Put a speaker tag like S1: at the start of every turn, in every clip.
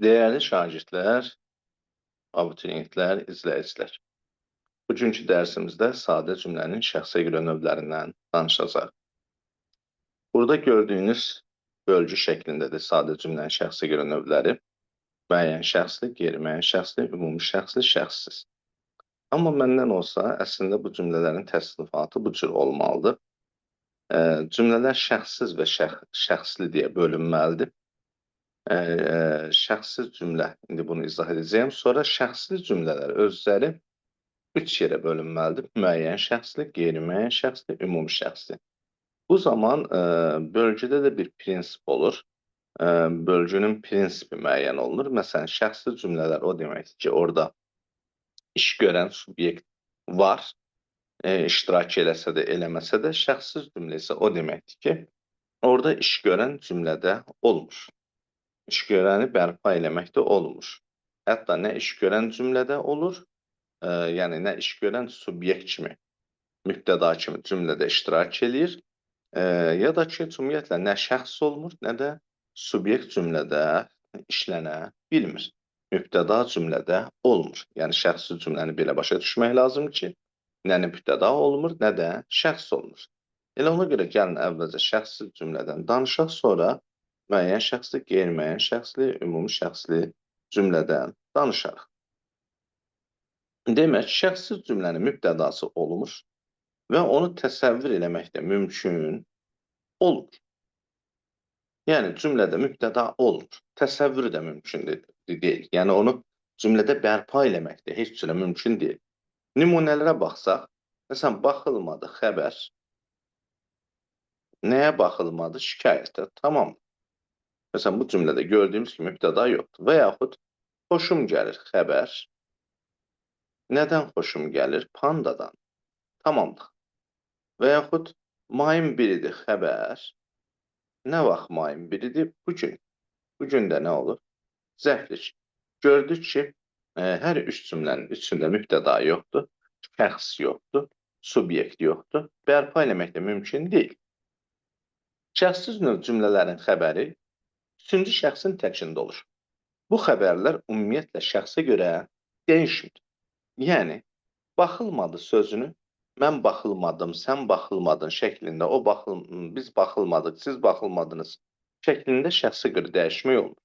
S1: Değerli şagirdlər, abituriyentlər, izləyicilər. Bugünkü dərsimizdə sadə cümlənin şəxsə görə növlərindən danışacağıq. Burada gördüyünüz bölgü şəklindədir sadə cümlənin şəxsə görə növləri. Müəyyən şəxsli, qeyri-müəyyən şəxsli, ümumi şəxsli, şəxssiz. Amma məndən olsa, əslində bu cümlələrin təsnifatı bu cür olmalıdır. Cümlələr şəxssiz və şəxsli deyə bölünməlidir. Şəxssiz cümlə, indi bunu izah edəcəyəm. Sonra şəxsli cümlələr özləri 3 yerə bölünməlidir. Müəyyən şəxsli, qeyri-müəyyən şəxsli, ümumi şəxsli. Bu zaman bölgüdə də bir prinsip olur. Bölgünün prinsipi müəyyən olunur. Məsələn, şəxsli cümlələr o deməkdir ki, orada iş görən subyekt var, iştirak eləsə də, eləməsə də. Şəxssiz cümlə isə o deməkdir ki, orada iş görən cümlədə olmur. İş görəni bərpa eləmək də olmur. Hətta nə iş görən cümlədə olur, yəni nə iş görən subyekt kimi, mübtəda kimi cümlədə iştirak eləyir, ya da ki, ümumiyyətlə nə şəxs olmur, nə də subyekt cümlədə işlənə bilmir. Mübtəda cümlədə olmur. Yəni şəxsi cümləni belə başa düşmək lazım ki, nə mübtəda olmur, nə də şəxs olmur. Elə ona görə gəlin əvvəlcə şəxsi cümlədən danışaq, sonra müəyyən şəxsli, qeyri-müəyyən şəxsli, ümumi şəxsli cümlədən danışarıq. Demək, şəxsiz cümlənin mübtədası olmur və onu təsəvvür eləmək də mümkün olur. Yəni, cümlədə mübtəda olmur, təsəvvür də mümkün deyil. Yəni, onu cümlədə bərpa eləmək də heç cürə mümkün deyil. Nümunələrə baxsaq, məsələn, baxılmadı xəbər. Nəyə baxılmadı? Şikayətə. Tamam. Məsələn, bu cümlədə gördüyümüz kimi mübtəda yoxdur. Və yaxud xoşum gəlir xəbər. Nədən xoşum gəlir? Pandadan. Tamamdır. Və yaxud mayın 1-idir xəbər. Nə vaxt mayın 1-idir? Bugün. Bugün də nə olur? Zərflik. Gördük ki, hər üç cümlənin içində mübtəda yoxdur, şəxs yoxdur, subyekt yoxdur. Bərpa eləmək də mümkün deyil. Şəxssiz növ cümlələrin xəbəri üçüncü şəxsin təkində olur. Bu xəbərlər ümumiyyətlə şəxsə görə dəyişmir. Yəni, baxılmadı sözünü mən baxılmadım, sən baxılmadın şəklində, biz baxılmadıq, siz baxılmadınız şəklində şəxsə görə dəyişmək olmur.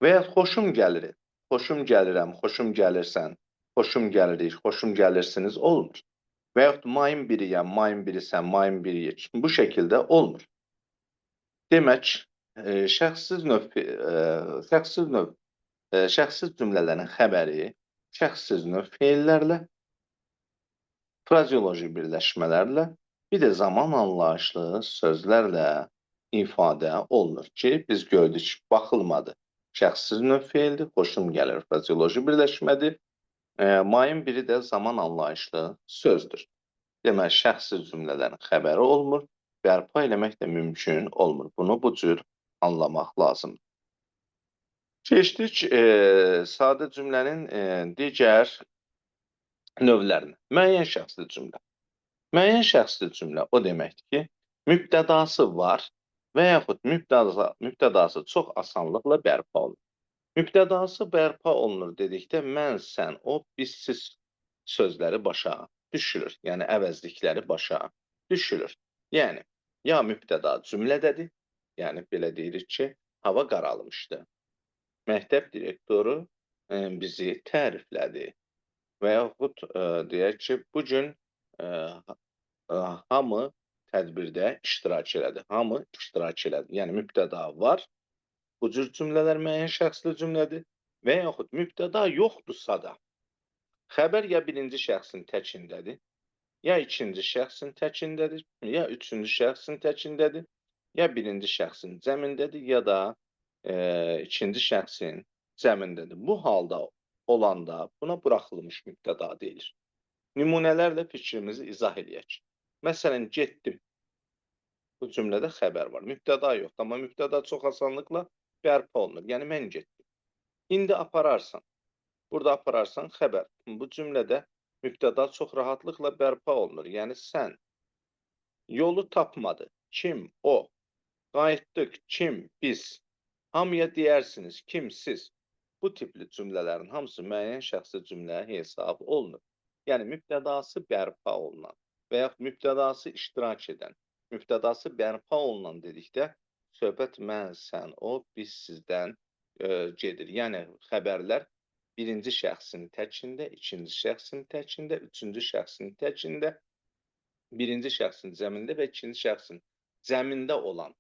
S1: Və ya xoşum gəlir, xoşum gəlirəm, xoşum gəlirsən, xoşum gəlirik, xoşum gəlirsiniz olmur. Və yaxud mayın 1-yəm, mayın 1-sən, mayın 1-yik. Bu şəkildə olmur. Demək, şəxssiz cümlələrin xəbəri şəxssiz növ feillərlə, frazeoloji birləşmələrlə, bir də zaman anlayışlı sözlərlə ifadə olunur ki, biz gördük, baxılmadı. Şəxssiz növ feildir, xoşum gəlir, frazeoloji birləşmədir. Mayın 1-i də zaman anlayışlı sözdür. Demək, şəxssiz cümlələrin xəbəri olmur, bərpa eləmək də mümkün olmur. Bunu bu cür anlamaq lazımdır. Keçdik sadə cümlənin digər növlərinə. Müəyyən şəxsli cümlə. Müəyyən şəxsli cümlə o deməkdir ki, mübtədası var və yaxud mübtədası çox asanlıqla bərpa olunur. Mübtədası bərpa olunur dedikdə mən, sən, o, biz, siz sözləri başa düşülür. Yəni, əvəzlikləri başa düşülür. Yəni, ya mübtəda cümlədədir, yəni belə deyirik ki, hava qaralmışdı. Məktəb direktoru bizi təriflədi. Və yaxud deyək ki, bugün hamı tədbirdə iştirak elədi. Hamı iştirak elədi. Yəni, mübtəda var. Bu cür cümlələr müəyyən şəxsli cümlədir və yaxud mübtəda yoxdursa da, xəbər ya birinci şəxsin təkindədir, ya ikinci şəxsin təkindədir, ya üçüncü şəxsin təkindədir, ya birinci şəxsin cəmindədir, ya da ikinci şəxsin cəmindədir. Bu halda olanda buna buraxılmış mübtəda deyilir. Nümunələrlə fikrimizi izah edək. Məsələn, getdim. Bu cümlədə xəbər var. Mübtəda yoxdur, amma mübtəda çox asanlıqla bərpa olunur. Yəni, mən getdim. İndi apararsan. Burada apararsan xəbər. Bu cümlədə mübtəda çox rahatlıqla bərpa olunur. Yəni, sən. Yolu tapmadı. Kim? O. Qayıtdıq. Kim? Biz. Hamıya deyərsiniz. Kim? Siz. bu tipli cümlələrin hamısı müəyyən şəxsi cümləyə hesab olunur. Yəni, mübtədası bərpa olunan və yaxud mübtədası iştirak edən, mübtədası bərpa olunan dedikdə, söhbət mən, sən, o, biz, sizdən gedir. Yəni, xəbərlər birinci şəxsin təkində, ikinci şəxsin təkində, üçüncü şəxsin təkində, birinci şəxsin cəmində və ikinci şəxsin cəmində olan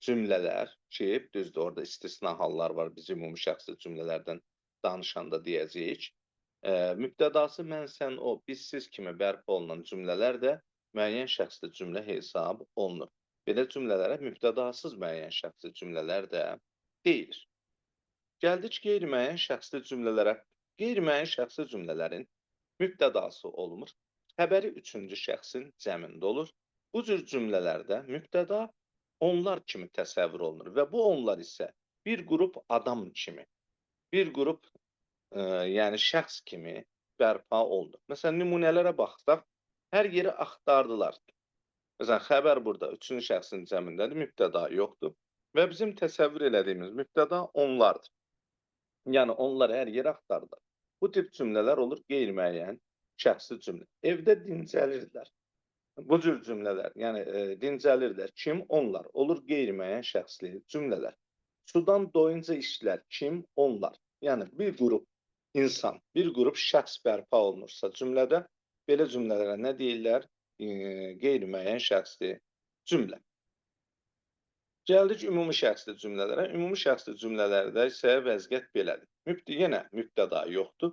S1: cümlələr ki, düzdür, orada istisna hallar var, biz ümumi şəxsi cümlələrdən danışanda deyəcəyik. Mübtədası mən, sən, o, biz, siz kimi bərpa olunan cümlələr də müəyyən şəxsli cümlə hesab olunur. Belə cümlələrə mübtədasız müəyyən şəxsli cümlələr də deyilir. Gəldik qeyri-müəyyən şəxsli cümlələrə. Qeyri-müəyyən şəxsli cümlələrin mübtədası olmur. Xəbəri üçüncü şəxsin cəmində olur. Bu cür cümlələrdə mübtəda onlar kimi təsəvvür olunur və bu onlar isə bir qrup adam kimi, bir qrup yəni şəxs kimi bərpa olunur. Məsələn, nümunələrə baxsaq, hər yeri axtardılar. Məsələn, xəbər burada üçüncü şəxsin cəmindədir, mübtəda yoxdur və bizim təsəvvür elədiyimiz mübtəda onlardır. Yəni, onlar hər yeri axtardılar. Bu tip cümlələr olur qeyri-müəyyən şəxsi cümlə. Evdə dincəlirdilər. Bu cür cümlələr, yəni dincəlirlər. Kim? Onlar. Olur qeyri-müəyyən şəxsli cümlələr. Sudan doyunca içdilər. Kim? Onlar. Yəni bir qrup insan, bir qrup şəxs bərpa olunursa cümlədə, belə cümlələrə nə deyirlər? Qeyri-müəyyən şəxsli cümlə. Gəldik ümumi şəxsli cümlələrə. Ümumi şəxsli cümlələrdə isə vəziyyət belədir. Yenə mübtəda yoxdur.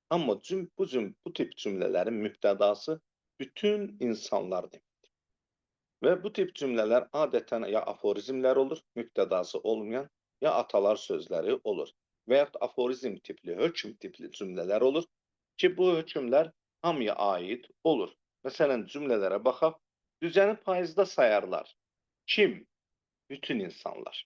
S1: Amma bu tip cümlələrin mübtədası bütün insanlar deməkdir. Və bu tip cümlələr adətən ya aforizmlər olur, mübtədası olmayan, ya atalar sözləri olur. Və yaxud aforizm tipli, hökm tipli cümlələr olur ki, bu hökmlər hamıya aid olur. Məsələn, cümlələrə baxaq, düzəni faizdə sayarlar. Kim? Bütün insanlar.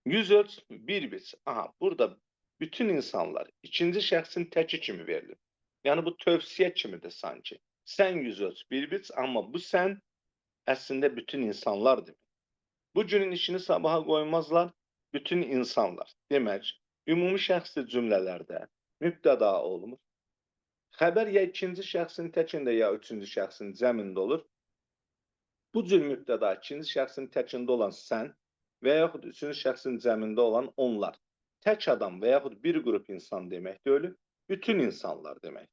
S1: 100 ölç, 1 biç. Aha, burada bütün insanlar ikinci şəxsin təki kimi verilir. Yəni, bu tövsiyə kimidir sanki. Sən 100 ölç, 1 biç, amma bu sən əslində bütün insanlar demək. Bu günün işini sabaha qoymazlar, bütün insanlar. Demək, ümumi şəxsli cümlələrdə mübtəda olmur. Xəbər ya ikinci şəxsin təkində, ya üçüncü şəxsin cəmində olur. Bu cür mübtəda ikinci şəxsin təkində olan sən və yaxud üçüncü şəxsin cəmində olan onlar. Tək adam və yaxud bir qrup insan demək deyil, bütün insanlar demək.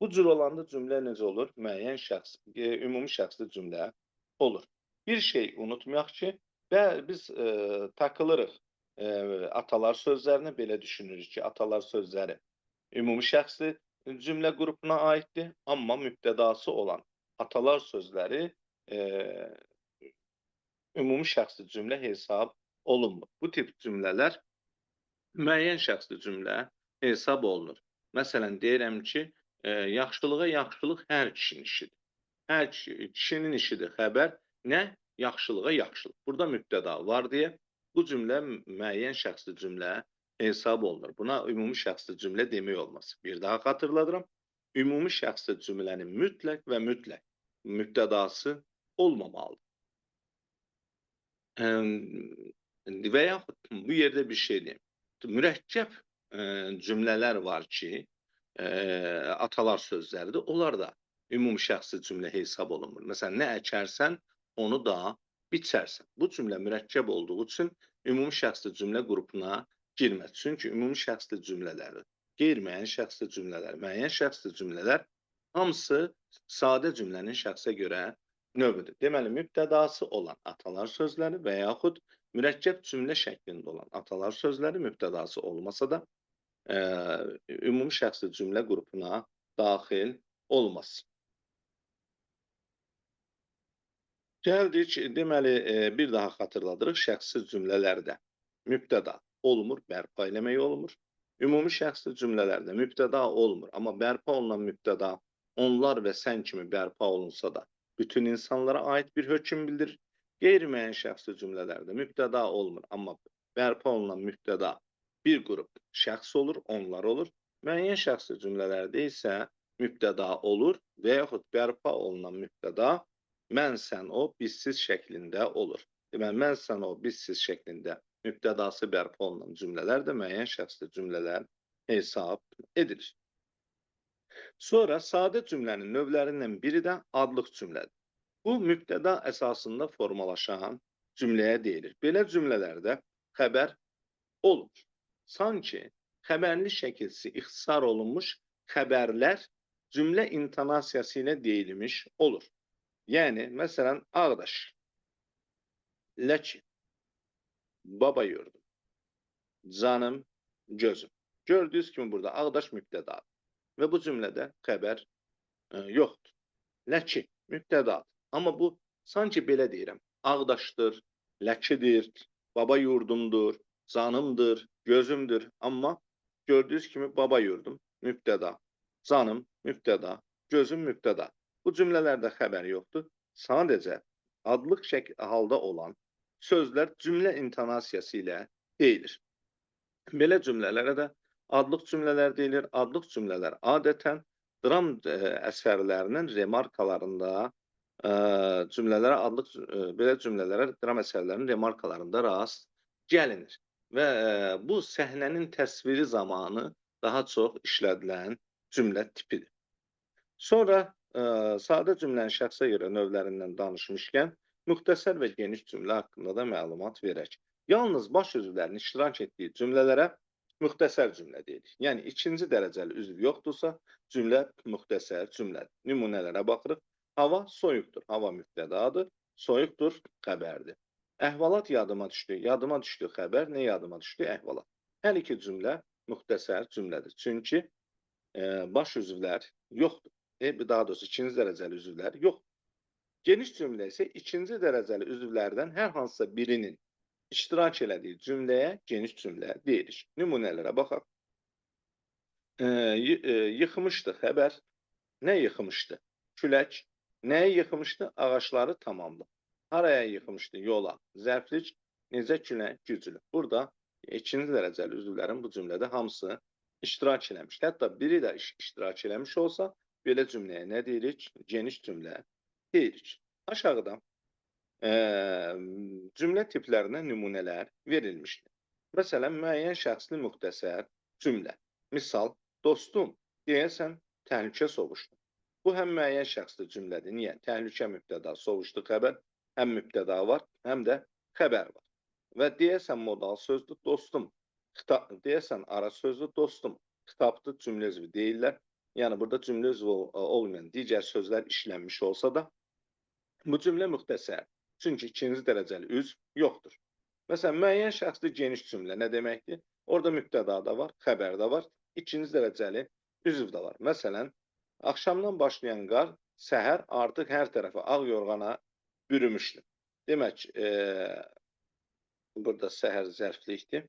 S1: Bu cür olanda cümlə necə olur? Müəyyən şəxs, ümumi şəxsli cümlə olur. Bir şey unutmayaq ki, biz takılırıq atalar sözlərinə, belə düşünürük ki, atalar sözləri ümumi şəxsli cümlə qrupuna aiddir, amma mübtədası olan atalar sözləri ümumi şəxsli cümlə hesab olunmur. Bu tip cümlələr müəyyən şəxsli cümlə hesab olunur. Məsələn, deyirəm ki, yaxşılığa yaxşılıq hər kişinin işidir. Hər kişinin işidir xəbər. Nə? Yaxşılığa yaxşılıq. Burada mübtəda var deyə bu cümlə müəyyən şəxsli cümlə hesab olunur. Buna ümumi şəxsli cümlə demək olmaz. Bir daha xatırladıram. Ümumi şəxsli cümlənin mütləq və mütləq mübtədası olmamalıdır. Və yaxud bu yerdə bir şey deyim. Mürəkkəb cümlələr var ki, atalar sözləridir. Onlar da ümumi şəxsli cümlə hesab olunmur. Məsələn, nə əkərsən, onu da biçərsən. Bu cümlə mürəkkəb olduğu üçün ümumi şəxsli cümlə qrupuna girməz. Çünki ümumi şəxsli cümlələr, qeyri-müəyyən şəxsli cümlələr, müəyyən şəxsli cümlələr hamısı sadə cümlənin şəxsə görə növüdür. Deməli, mübtədası olan atalar sözləri və yaxud mürəkkəb cümlə şəklində olan atalar sözləri mübtədası olmasa da ümumi şəxsli cümlə qrupuna daxil olmaz. Gəldik, deməli, bir daha xatırladırıq, şəxsi cümlələrdə mübtəda olmur, bərpa eləmək olmur. Ümumi şəxsli cümlələrdə mübtəda olmur, amma bərpa olunan mübtəda onlar və sən kimi bərpa olunsa da bütün insanlara aid bir hökm bildirir. Qeyri-müəyyən şəxsli cümlələrdə mübtəda olmur, amma bərpa olunan mübtəda bir qrup şəxs olur, onlar olur. Müəyyən şəxsli cümlələrdə isə mübtəda olur və yaxud bərpa olunan mübtəda mən, sən, o, bizsiz şəklində olur. Deməli, mən, sən, o, bizsiz şəklində mübtədası bərpa olunan cümlələr də müəyyən şəxsli cümlələr hesab edilir. Sonra sadə cümlənin növlərindən biri də adlıq cümlədir. Bu, mübtəda əsasında formalaşan cümləyə deyilir. Belə cümlələrdə xəbər olur. Sanki xəbərli şəkilsi ixtisar olunmuş xəbərlər cümlə intonasiyası ilə deyilmiş olur. Yəni, məsələn, Ağdaş, Ləki, baba yurdum, canım, gözüm. Gördüyünüz kimi burada Ağdaş mübtədadır və bu cümlədə xəbər yoxdur. Ləki mübtədadır. Amma bu sanki belə deyirəm. Ağdaşdır, Ləkidir, baba yurdumdur, canımdır, gözümdür. Amma gördüyünüz kimi baba yurdum mübtəda, canım mübtəda, gözüm mübtəda. Bu cümlələrdə xəbər yoxdur. Sadəcə adlıq halda olan sözlər cümlə intonasiyası ilə deyilir. Belə cümlələrə də adlıq cümlələr deyilir. Adlıq cümlələr adətən dram əsərlərinin remarkalarında belə cümlələrə dram əsərlərinin remarkalarında rast gəlinir. Və bu səhnənin təsviri zamanı daha çox işlədilən cümlə tipidir. Sonra sadə cümlənin şəxsə görə növlərindən danışmışkən, müxtəsər və geniş cümlə haqqında da məlumat verək. Yalnız baş üzvlərin iştirak etdiyi cümlələrə müxtəsər cümlə deyilir. Yəni, ikinci dərəcəli üzv yoxdursa, cümlə müxtəsər cümlədir. Nümunələrə baxırıq. Hava soyuqdur. Hava mübtədadır. Soyuqdur, xəbərdir. Əhvalat yadıma düşdü. Yadıma düşdü xəbər. Nə yadıma düşdü? Əhvalat. Hər iki cümlə müxtəsər cümlədir. Çünki baş üzvlər yoxdur. Daha doğrusu ikinci dərəcəli üzvlər yoxdur. Geniş cümlə isə ikinci dərəcəli üzvlərdən hər hansısa birinin iştirak elədiyi cümləyə geniş cümlə deyilir. Nümunələrə baxaq. Yıxmışdı xəbər. Nə yıxmışdı? Külək. Nəyi yıxmışdı? Ağaçları tamamlı. Haraya yıxmışdı? Yola. Zərflik. Necə külək? Güclü. Burada ikinci dərəcəli üzvlərin bu cümlədə hamısı iştirak eləmiş. Hətta biri də iştirak eləmiş olsa, belə cümləyə nə deyirik? Geniş cümlə deyirik. Aşağıda cümlə tiplərinə nümunələr verilmişdir. Məsələn, müəyyən şəxsli müxtəsər cümlə. Misal, dostum, deyəsən, təhlükə sovuşdu. Bu, həm müəyyən şəxsli cümlədir. Niyə? Təhlükə mübtəda, sovuşdu xəbər, həm mübtəda var, həm də xəbər var. Və deyəsən, modal sözdür, dostum. Deyəsən, ara sözdür, dostum. Xitabdır, cümlə üzvü deyirlər. Yəni, burada cümlə üzvü olmayan digər sözlər işlənmiş olsa da, bu cümlə müxtəsər. Çünki ikinci dərəcəli üzv yoxdur. Məsələn, müəyyən şəxsli geniş cümlə nə deməkdir? Orada mübtəda da var, xəbər də var, ikinci dərəcəli üzv də var. Məsələn, axşamdan başlayan qar səhər artıq hər tərəfə ağ yorğana bürümüşdü. Demək, burada səhər zərflikdir.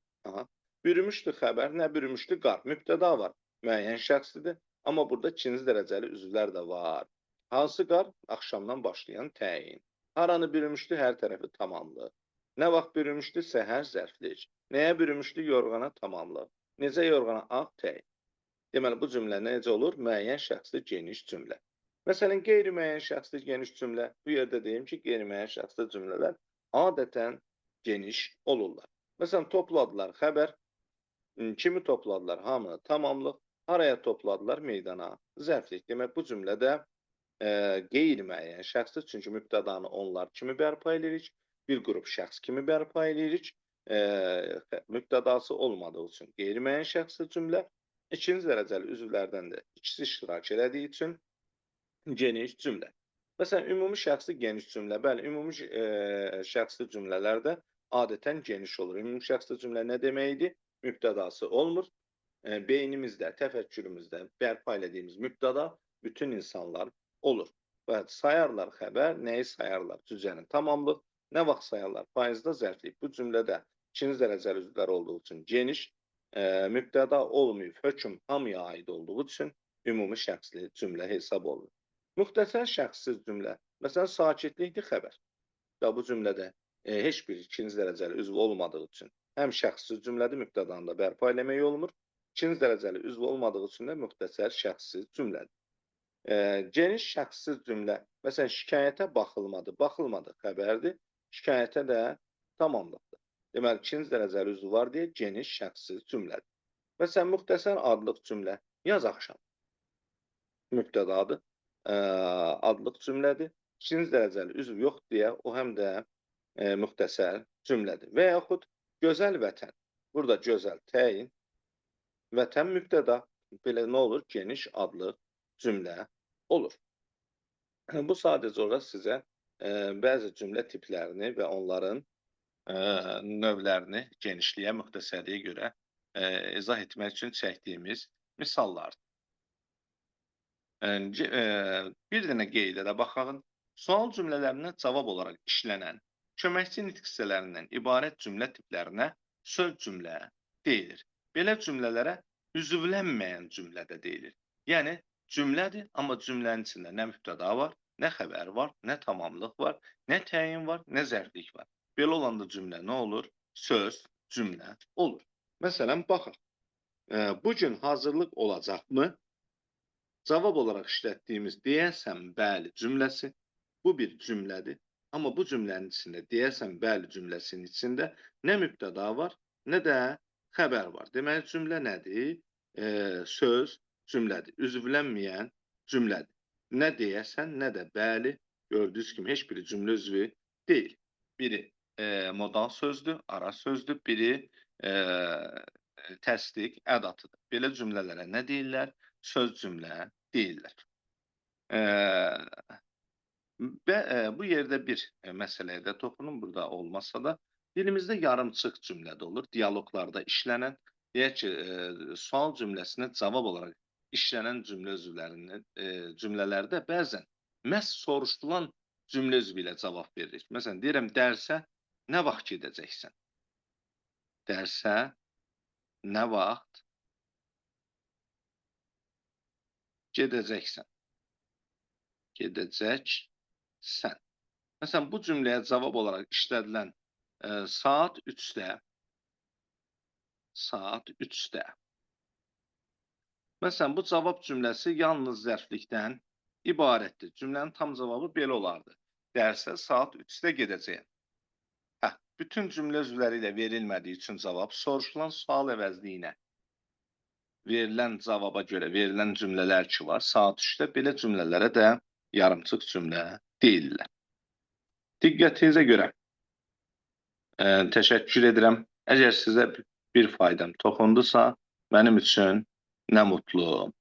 S1: Bürümüşdü xəbər, nə bürümüşdü? Qar. Mübtəda var, müəyyən şəxslidir. Amma burada ikinci dərəcəli üzvlər də var. Hansı qar? Axşamdan başlayan təyin. Haranı bürümüşdü? Hər tərəfi tamamlıq. Nə vaxt bürümüşdü? Səhər zərflik. Nəyə bürümüşdü? Yorğana tamamlıq. Necə yorğana? Ağ təyin. Deməli, bu cümlə necə olur? Müəyyən şəxsli geniş cümlə. Məsələn, qeyri-müəyyən şəxsli geniş cümlə. Bu yerdə deyim ki, qeyri-müəyyən şəxsli cümlələr adətən geniş olurlar. Məsələn, topladılar xəbər. Kimi topladılar? Hamını tamamlıq. Haraya topladılar? Meydana zərflik. Demək, bu cümlədə qeyri-müəyyən şəxsdir. Çünki mübtədanı onlar kimi bərpa edirik. Bir qrup şəxs kimi bərpa edirik. Mübtədası olmadığı üçün qeyri-müəyyən şəxsli cümlə. İkinci dərəcəli üzvlərdən də ikisi iştirak elədiyi üçün geniş cümlə. Məsələn, ümumi şəxsli geniş cümlə. Bəli, ümumi şəxsli cümlələrdə adətən geniş olur. Ümumi şəxsli cümlə nə deməkdir? Mübtədası olmur. Beynimizdə, təfəkkürümüzdə bərpa elədiyimiz mübtəda bütün insanlar olur. Və sayarlar xəbər, nəyi sayarlar? Cüzənin tamamlıq. Nə vaxt sayarlar? Faizdə zərflik. Bu cümlədə ikinci dərəcəli üzvlər olduğu üçün geniş, mübtəda olmayıb, hökm hamıya aid olduğu üçün ümumi şəxsli cümlə hesab olunur. Müxtəsər şəxssiz cümlə. Məsələn, sakitlikdir xəbər. Və bu cümlədə heç bir ikinci dərəcəli üzv olmadığı üçün həm şəxssiz cümlədir, mübtədanı da bərpa eləmək olmur. İkinci dərəcəli üzv olmadığı üçün də müxtəsər şəxssiz cümlədir. Geniş şəxssiz cümlə. Məsələn, şikayətə baxılmadı. Baxılmadı xəbərdir. Şikayətə də tamamlıqdır. Deməli, ikinci dərəcəli üzvü var deyə geniş şəxssiz cümlədir. Məsələn, müxtəsər adlıq cümlə yaz axşam mübtədadır, adlıq cümlədir. İkinci dərəcəli üzv yox deyə o həm də müxtəsər cümlədir. Və yaxud gözəl vətən. Burada gözəl təyin, vətən mübtəda. Belə nə olur? Geniş adlıq cümlə olur. Bu sadəcə olaraq sizə bəzi cümlə tiplərini və onların növlərini genişliyə, müxtəsərliyə görə izah etmək üçün çəkdiyimiz misallardır. Bir dənə qeydə də baxaq. Sual cümlələrinə cavab olaraq işlənən köməkçi nitq hissələrindən ibarət cümlə tiplərinə söz cümlə deyilir. Belə cümlələrə üzvlənməyən cümlə də deyilir. Yəni, cümlədir, amma cümlənin içində nə mübtəda var, nə xəbər var, nə tamamlıq var, nə təyin var, nə zərflik var. Belə olanda cümlə nə olur? Söz, cümlə olur. Məsələn, baxaq. Bugün hazırlıq olacaqmı? Cavab olaraq işlətdiyimiz deyəsən bəli cümləsi bu bir cümlədir. Amma bu cümlənin içində deyəsən bəli cümləsinin içində nə mübtəda var, nə də xəbər var. Deməli, cümlə nədir? Söz cümlədir. Üzvlənməyən cümlədir. Nə deyəsən, nə də bəli. Gördüyünüz kimi heç biri cümlə üzvü deyil. Biri modal sözdür, ara sözdür, biri təsdiq ədatıdır. Belə cümlələrə nə deyirlər? Söz cümlə deyirlər. Və bu yerdə bir məsələyə də toxunum, burada olmasa da, dilimizdə yarımçıq cümlə də olur, dialoqlarda işlənən, deyək ki, sual cümləsinə cavab olaraq işlənən cümlə üzvlərinin cümlələrdə bəzən məhz soruşulan cümlə üzvü ilə cavab veririk. Məsələn, deyirəm, dərsə nə vaxt gedəcəksən? Dərsə nə vaxt gedəcəksən? Gedəcəksən. Məsələn, bu cümləyə cavab olaraq işlədilən saat 3-də. Məsələn, bu cavab cümləsi yalnız zərflikdən ibarətdir. Cümlənin tam cavabı belə olardı. Dərsə saat 3-də gedəcəyəm. Bütün cümlə üzvləri ilə verilmədiyi üçün cavab soruşulan sual əvəzliyinə verilən cavaba görə verilən cümlələr ki var, saat 3-də belə cümlələrə də yarımçıq cümlə deyirlər. Diqqətinizə görə təşəkkür edirəm. Əgər sizə bir faydam toxundusa, mənim üçün nə mutlu